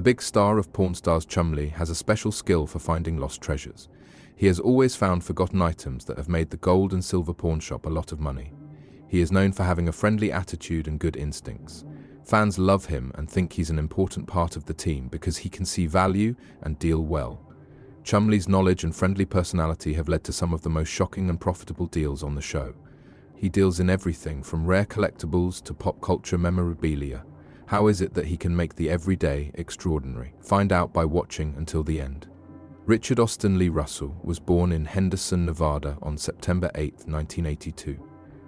The big star of Pawn Stars, Chumlee, has a special skill for finding lost treasures. He has always found forgotten items that have made the gold and silver pawn shop a lot of money. He is known for having a friendly attitude and good instincts. Fans love him and think he's an important part of the team because he can see value and deal well. Chumlee's knowledge and friendly personality have led to some of the most shocking and profitable deals on the show. He deals in everything from rare collectibles to pop culture memorabilia. How is it that he can make the everyday extraordinary? Find out by watching until the end. Richard Austin Lee Russell was born in Henderson, Nevada on September 8, 1982.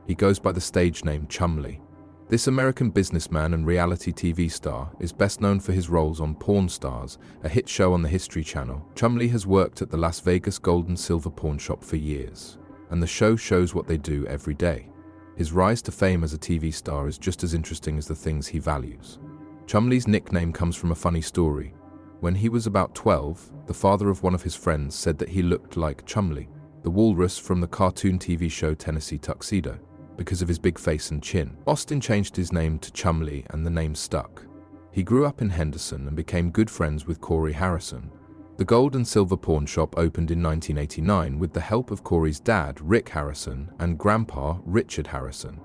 He goes by the stage name Chumlee. This American businessman and reality TV star is best known for his roles on Pawn Stars, a hit show on the History Channel. Chumlee has worked at the Las Vegas gold and silver pawn shop for years, and the show shows what they do every day. His rise to fame as a TV star is just as interesting as the things he values. Chumlee's nickname comes from a funny story. When he was about 12, the father of one of his friends said that he looked like Chumlee, the walrus from the cartoon TV show Tennessee Tuxedo, because of his big face and chin. Austin changed his name to Chumlee and the name stuck. He grew up in Henderson and became good friends with Corey Harrison. The gold and silver pawn shop opened in 1989 with the help of Corey's dad, Rick Harrison, and grandpa, Richard Harrison.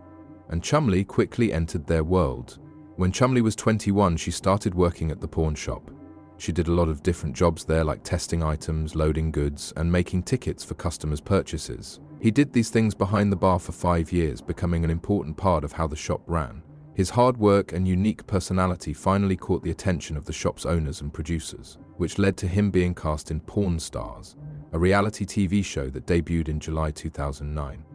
And Chumlee quickly entered their world. When Chumlee was 21, she started working at the pawn shop. She did a lot of different jobs there, like testing items, loading goods, and making tickets for customers' purchases. He did these things behind the bar for 5 years, becoming an important part of how the shop ran. His hard work and unique personality finally caught the attention of the shop's owners and producers, which led to him being cast in Pawn Stars, a reality TV show that debuted in July 2009.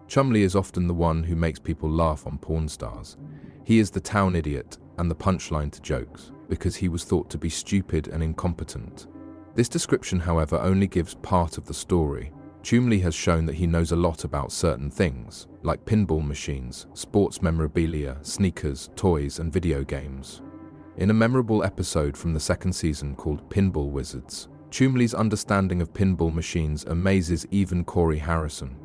Chumlee is often the one who makes people laugh on Pawn Stars. He is the town idiot and the punchline to jokes, because he was thought to be stupid and incompetent. This description, however, only gives part of the story. Chumlee has shown that he knows a lot about certain things, like pinball machines, sports memorabilia, sneakers, toys, and video games. In a memorable episode from the second season called Pinball Wizards, Chumlee's understanding of pinball machines amazes even Corey Harrison.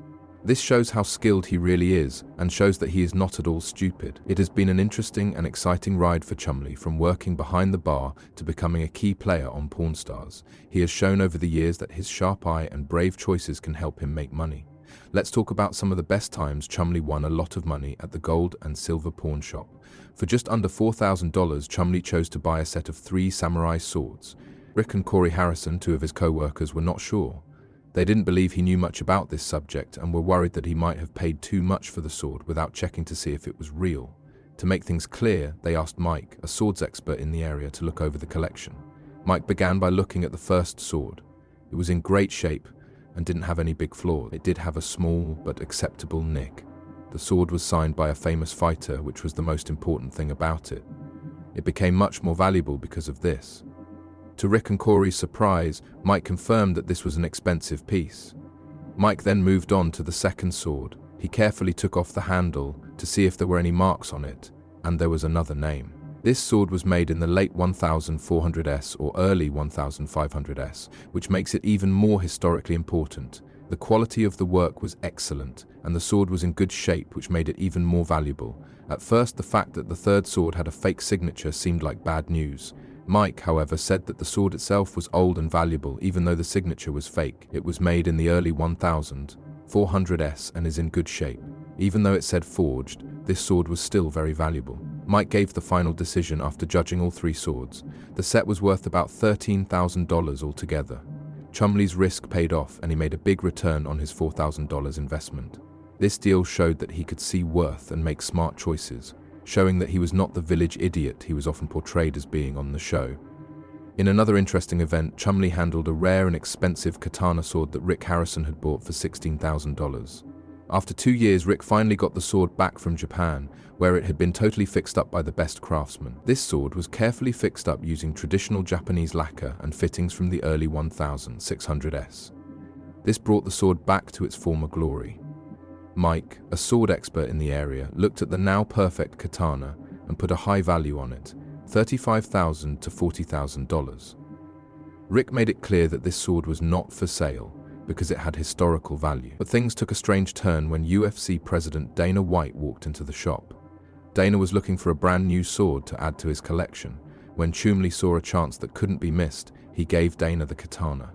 This shows how skilled he really is and shows that he is not at all stupid. It has been an interesting and exciting ride for Chumlee, from working behind the bar to becoming a key player on Pawn Stars. He has shown over the years that his sharp eye and brave choices can help him make money. Let's talk about some of the best times Chumlee won a lot of money at the gold and silver pawn shop. For just under $4,000, Chumlee chose to buy a set of 3 samurai swords. Rick and Corey Harrison, 2 of his co-workers, were not sure. They didn't believe he knew much about this subject and were worried that he might have paid too much for the sword without checking to see if it was real. To make things clear, they asked Mike, a swords expert in the area, to look over the collection. Mike began by looking at the first sword. It was in great shape and didn't have any big flaws. It did have a small but acceptable nick. The sword was signed by a famous fighter, which was the most important thing about it. It became much more valuable because of this. To Rick and Corey's surprise, Mike confirmed that this was an expensive piece. Mike then moved on to the second sword. He carefully took off the handle to see if there were any marks on it, and there was another name. This sword was made in the late 1400s or early 1500s, which makes it even more historically important. The quality of the work was excellent, and the sword was in good shape, which made it even more valuable. At first, the fact that the third sword had a fake signature seemed like bad news. Mike, however, said that the sword itself was old and valuable, even though the signature was fake. It was made in the early 1400s and is in good shape. Even though it said forged, this sword was still very valuable. Mike gave the final decision after judging all 3 swords. The set was worth about $13,000 altogether. Chumlee's risk paid off, and he made a big return on his $4,000 investment. This deal showed that he could see worth and make smart choices, showing that he was not the village idiot he was often portrayed as being on the show. In another interesting event, Chumlee handled a rare and expensive katana sword that Rick Harrison had bought for $16,000. After 2 years, Rick finally got the sword back from Japan, where it had been totally fixed up by the best craftsmen. This sword was carefully fixed up using traditional Japanese lacquer and fittings from the early 1600s. This brought the sword back to its former glory. Mike, a sword expert in the area, looked at the now perfect katana and put a high value on it, $35,000 to $40,000. Rick made it clear that this sword was not for sale because it had historical value. But things took a strange turn when UFC President Dana White walked into the shop. Dana was looking for a brand new sword to add to his collection. When Chumlee saw a chance that couldn't be missed, he gave Dana the katana.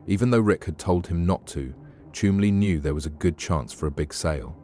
Even though Rick had told him not to, Chumlee knew there was a good chance for a big sale.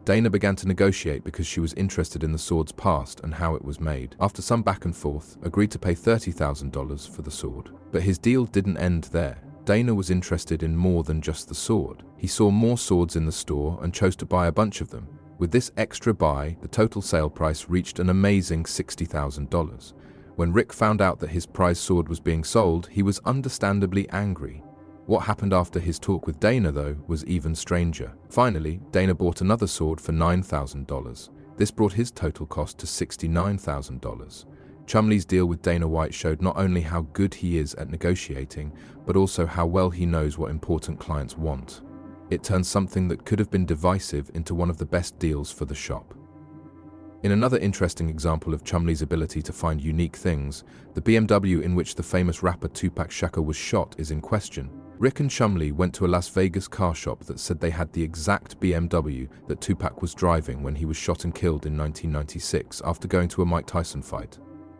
Dana began to negotiate because she was interested in the sword's past and how it was made. After some back and forth, agreed to pay $30,000 for the sword. But his deal didn't end there. Dana was interested in more than just the sword. He saw more swords in the store and chose to buy a bunch of them. With this extra buy, the total sale price reached an amazing $60,000. When Rick found out that his prize sword was being sold, he was understandably angry. What happened after his talk with Dana, though, was even stranger. Finally, Dana bought another sword for $9,000. This brought his total cost to $69,000. Chumlee's deal with Dana White showed not only how good he is at negotiating, but also how well he knows what important clients want. It turned something that could have been divisive into one of the best deals for the shop. In another interesting example of Chumlee's ability to find unique things, the BMW in which the famous rapper Tupac Shakur was shot is in question. Rick and Chumlee went to a Las Vegas car shop that said they had the exact BMW that Tupac was driving when he was shot and killed in 1996 after going to a Mike Tyson fight.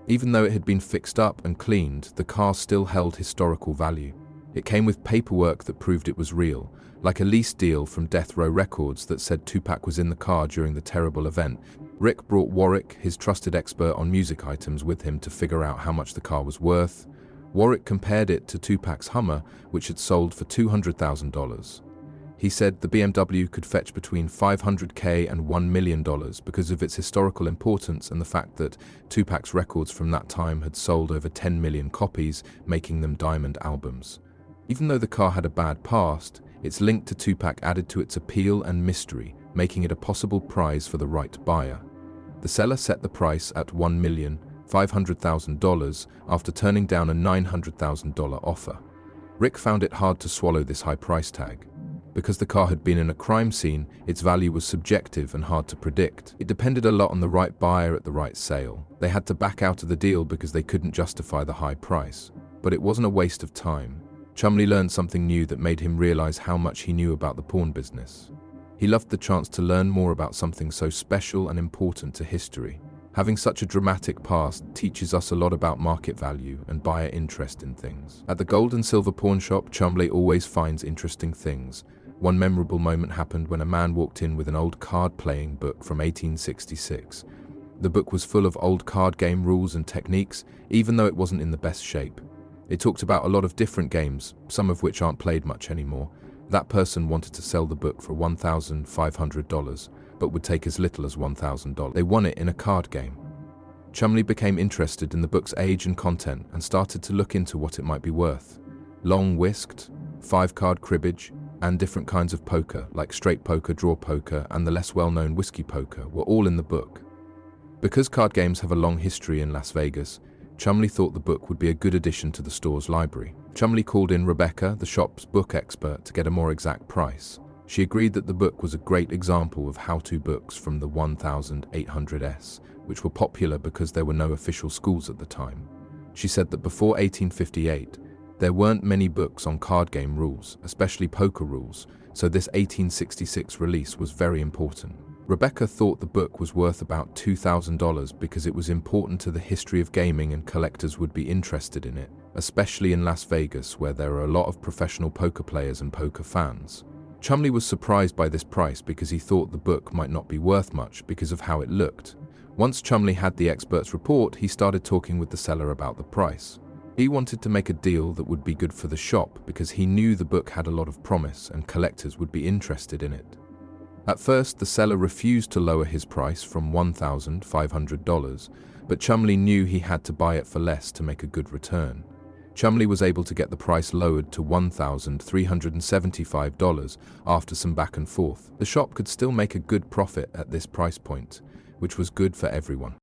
Even though it had been fixed up and cleaned, the car still held historical value. It came with paperwork that proved it was real, like a lease deal from Death Row Records that said Tupac was in the car during the terrible event. Rick brought Warwick, his trusted expert on music items, with him to figure out how much the car was worth. Warwick compared it to Tupac's Hummer, which had sold for $200,000. He said the BMW could fetch between $500K and $1 million because of its historical importance and the fact that Tupac's records from that time had sold over 10 million copies, making them diamond albums. Even though the car had a bad past, its link to Tupac added to its appeal and mystery, making it a possible prize for the right buyer. The seller set the price at $1,500,000 after turning down a $900,000 offer. Rick found it hard to swallow this high price tag. Because the car had been in a crime scene, its value was subjective and hard to predict. It depended a lot on the right buyer at the right sale. They had to back out of the deal because they couldn't justify the high price. But it wasn't a waste of time. Chumlee learned something new that made him realize how much he knew about the pawn business. He loved the chance to learn more about something so special and important to history. Having such a dramatic past teaches us a lot about market value and buyer interest in things. At the gold and silver pawn shop, Chumlee always finds interesting things. One memorable moment happened when a man walked in with an old card-playing book from 1866. The book was full of old card game rules and techniques, even though it wasn't in the best shape. It talked about a lot of different games, some of which aren't played much anymore. That person wanted to sell the book for $1,500, but would take as little as $1,000. They won it in a card game. Chumlee became interested in the book's age and content and started to look into what it might be worth. Long whisked, 5-card cribbage, and different kinds of poker, like straight poker, draw poker, and the less well-known whiskey poker, were all in the book. Because card games have a long history in Las Vegas, Chumlee thought the book would be a good addition to the store's library. Chumlee called in Rebecca, the shop's book expert, to get a more exact price. She agreed that the book was a great example of how-to books from the 1800s, which were popular because there were no official schools at the time. She said that before 1858, there weren't many books on card game rules, especially poker rules, so this 1866 release was very important. Rebecca thought the book was worth about $2,000 because it was important to the history of gaming and collectors would be interested in it, especially in Las Vegas where there are a lot of professional poker players and poker fans. Chumlee was surprised by this price because he thought the book might not be worth much because of how it looked. Once Chumlee had the expert's report, he started talking with the seller about the price. He wanted to make a deal that would be good for the shop because he knew the book had a lot of promise and collectors would be interested in it. At first, the seller refused to lower his price from $1,500, but Chumlee knew he had to buy it for less to make a good return. Chumlee was able to get the price lowered to $1,375 after some back and forth. The shop could still make a good profit at this price point, which was good for everyone.